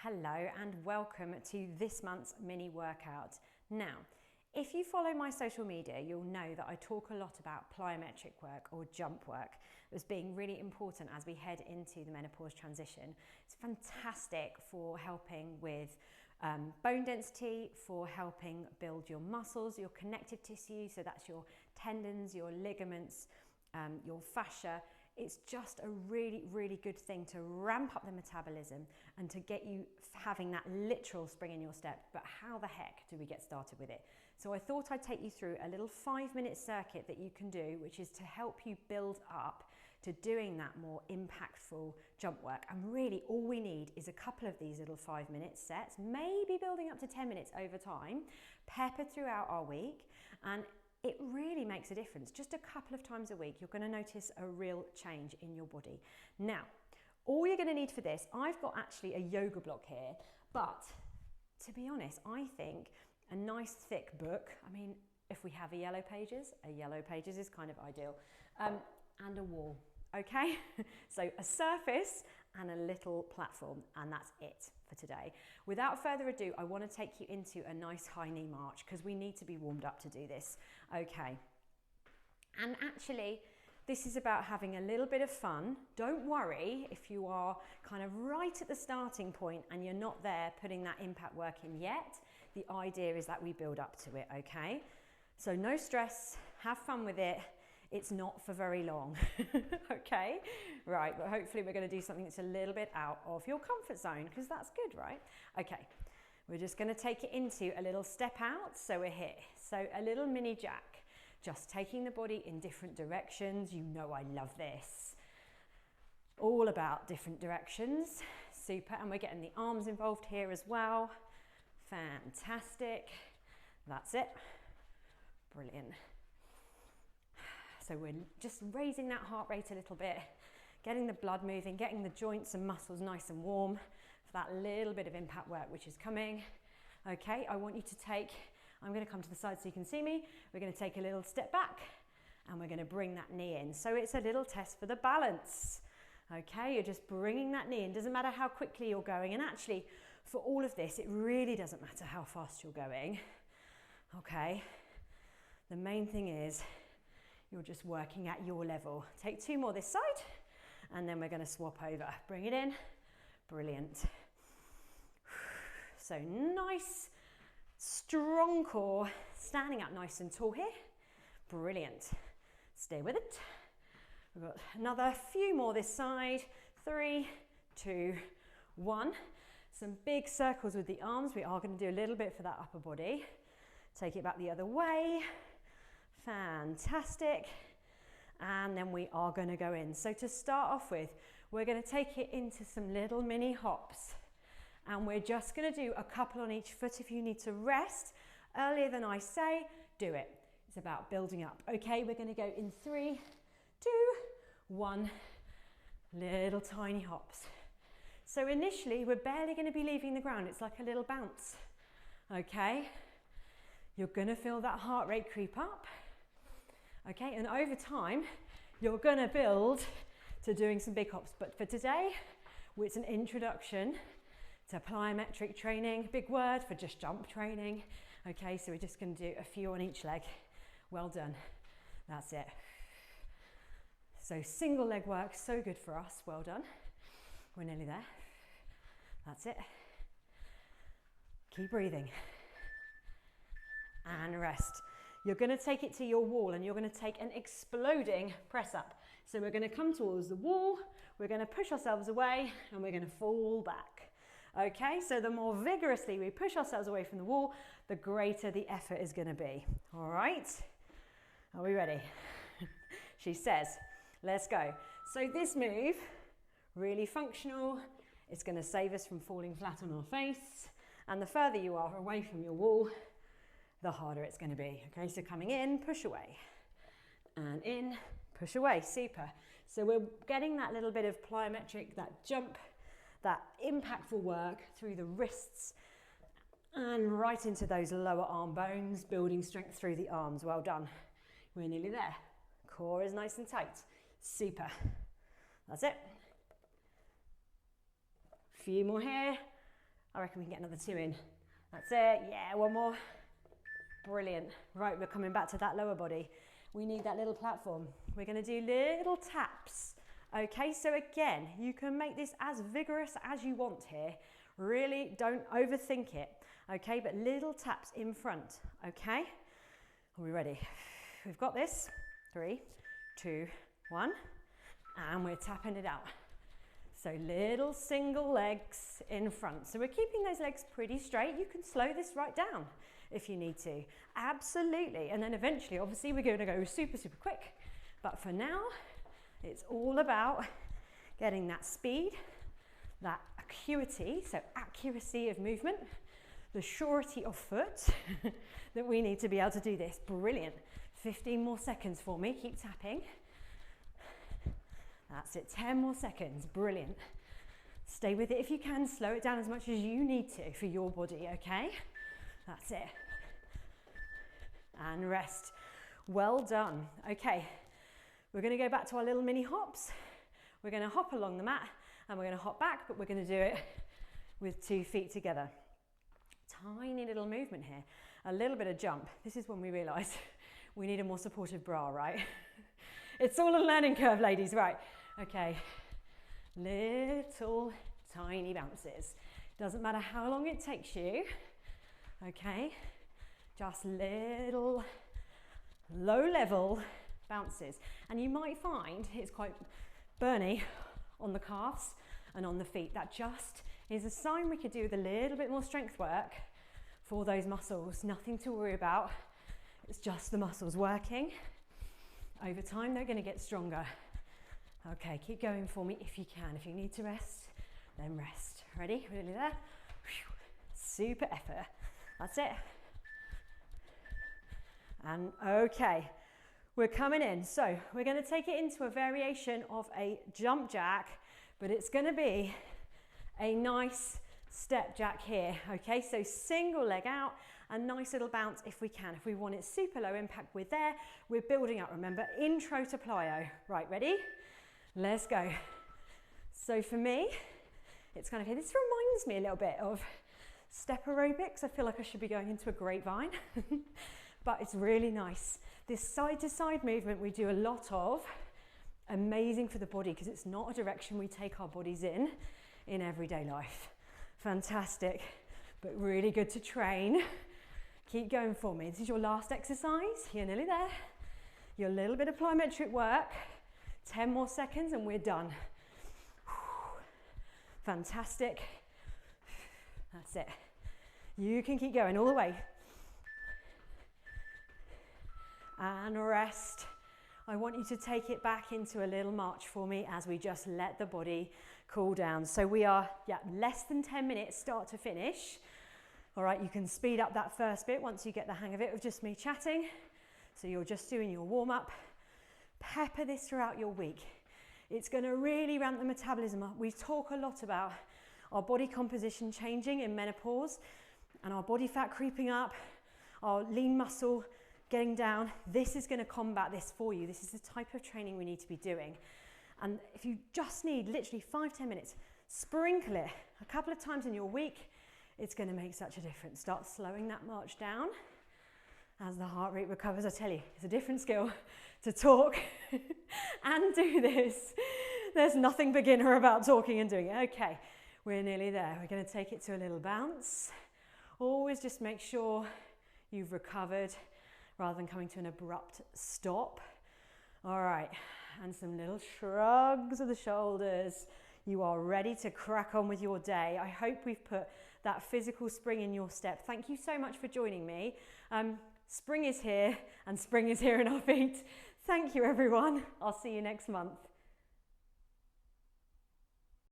Hello and welcome to this month's mini workout. Now, if you follow my social media, you'll know that I talk a lot about plyometric work or jump work as being really important as we head into the menopause transition. It's fantastic for helping with bone density, for helping build your muscles, your connective tissue, so that's your tendons, your ligaments, your fascia. It's just a really, really good thing to ramp up the metabolism and to get you having that literal spring in your step. But how the heck do we get started with it? So I thought I'd take you through a little 5-minute circuit that you can do, which is to help you build up to doing that more impactful jump work. And really all we need is a couple of these little 5-minute sets, maybe building up to 10 minutes over time, peppered throughout our week. And it really makes a difference. Just a couple of times a week, you're going to notice a real change in your body. Now, all you're going to need for this, I've got actually a yoga block here, but to be honest, I think a nice thick book, I mean, if we have a yellow pages is kind of ideal, and a wall. Okay, so a surface and a little platform, and that's it for today. Without further ado, I want to take you into a nice high knee march because we need to be warmed up to do this. Okay, and actually this is about having a little bit of fun. Don't worry if you are kind of right at the starting point and you're not there putting that impact work in yet. The idea is that we build up to it, okay? So no stress, have fun with it. It's not for very long, okay? Right, but hopefully we're going to do something that's a little bit out of your comfort zone because that's good, right? Okay, we're just going to take it into a little step out. So we're here. So a little mini jack, just taking the body in different directions. You know I love this. All about different directions. Super, and we're getting the arms involved here as well. Fantastic. That's it. Brilliant. So we're just raising that heart rate a little bit, getting the blood moving, getting the joints and muscles nice and warm for that little bit of impact work which is coming. Okay, I want you to take, I'm going to come to the side so you can see me. We're going to take a little step back and we're going to bring that knee in. So it's a little test for the balance. Okay, you're just bringing that knee in. Doesn't matter how quickly you're going. And actually for all of this, it really doesn't matter how fast you're going. Okay, the main thing is you're just working at your level. Take 2 more this side, and then we're going to swap over. Bring it in. Brilliant. So nice, strong core, standing up nice and tall here. Brilliant. Stay with it. We've got another few more this side. 3, 2, 1. Some big circles with the arms. We are going to do a little bit for that upper body. Take it back the other way. Fantastic. And then we are going to go in. So to start off with, we're going to take it into some little mini hops. And we're just going to do a couple on each foot. If you need to rest earlier than I say, do it. It's about building up. Okay, we're going to go in 3, 2, 1. Little tiny hops. So initially, we're barely going to be leaving the ground. It's like a little bounce. Okay, you're going to feel that heart rate creep up. Okay, and over time, you're going to build to doing some big hops. But for today, it's an introduction to plyometric training, big word for just jump training. Okay, so we're just going to do a few on each leg. Well done. That's it. So single leg work, so good for us. Well done. We're nearly there. That's it. Keep breathing. And rest. You're going to take it to your wall and you're going to take an exploding press up. So we're going to come towards the wall, we're going to push ourselves away and we're going to fall back. Okay, so the more vigorously we push ourselves away from the wall, the greater the effort is going to be. All right, are we ready? She says, let's go. So this move, really functional. It's going to save us from falling flat on our face. And the further you are away from your wall, the harder it's going to be. Okay, so coming in, push away, and in, push away. Super. So we're getting that little bit of plyometric, that jump, that impactful work through the wrists and right into those lower arm bones, building strength through the arms. Well done. We're nearly there. Core is nice and tight. Super. That's it. Few more here. I reckon we can get another 2 in. That's it. Yeah, one more. Brilliant. Right, we're coming back to that lower body. We need that little platform. We're going to do little taps. Okay, so again, you can make this as vigorous as you want here. Really don't overthink it. Okay, but little taps in front. Okay, are we ready? We've got this. 3, 2, 1, and we're tapping it out. So little single legs in front. So we're keeping those legs pretty straight. You can slow this right down if you need to. Absolutely. And then eventually, obviously, we're going to go super, super quick. But for now, it's all about getting that speed, that acuity, so accuracy of movement, the surety of foot that we need to be able to do this. Brilliant. 15 more seconds for me. Keep tapping. That's it. 10 more seconds. Brilliant. Stay with it if you can. Slow it down as much as you need to for your body, okay? That's it. And rest. Well done. Okay. We're going to go back to our little mini hops. We're going to hop along the mat and we're going to hop back, but we're going to do it with 2 feet together. Tiny little movement here. A little bit of jump. This is when we realise we need a more supportive bra, right? It's all a learning curve, ladies, right? Okay. Little tiny bounces. Doesn't matter how long it takes you. Okay. Just little low level bounces. And you might find it's quite burny on the calves and on the feet. That just is a sign we could do with a little bit more strength work for those muscles. Nothing to worry about. It's just the muscles working. Over time, they're going to get stronger. Okay, keep going for me if you can. If you need to rest, then rest. Ready? Really there? Super effort. That's it. And okay, we're coming in. So we're going to take it into a variation of a jump jack, but it's going to be a nice step jack here. Okay, so single leg out, a nice little bounce if we can. If we want it super low impact, we're there. We're building up, remember, intro to plyo. Right, ready? Let's go. So for me, it's kind of here. This reminds me a little bit of step aerobics. I feel like I should be going into a grapevine, but it's really nice. This side to side movement we do a lot of. Amazing for the body because it's not a direction we take our bodies in everyday life. Fantastic, but really good to train. Keep going for me. This is your last exercise. You're nearly there. Your little bit of plyometric work. 10 more seconds and we're done. Fantastic. That's it. You can keep going all the way. And rest. I want you to take it back into a little march for me as we just let the body cool down. So we are, less than 10 minutes start to finish. All right, you can speed up that first bit once you get the hang of it with just me chatting. So you're just doing your warm up. Pepper this throughout your week. It's going to really ramp the metabolism up. We talk a lot about our body composition changing in menopause and our body fat creeping up, our lean muscle getting down. This is going to combat this for you. This is the type of training we need to be doing. And if you just need literally 5-10 minutes, sprinkle it a couple of times in your week, it's going to make such a difference. Start slowing that march down as the heart rate recovers. I tell you, it's a different skill to talk and do this. There's nothing beginner about talking and doing it. Okay, we're nearly there. We're going to take it to a little bounce. Always just make sure you've recovered rather than coming to an abrupt stop. All right, and some little shrugs of the shoulders. You are ready to crack on with your day. I hope we've put that physical spring in your step. Thank you so much for joining me. Spring is here and spring is here in our feet. Thank you, everyone. I'll see you next month.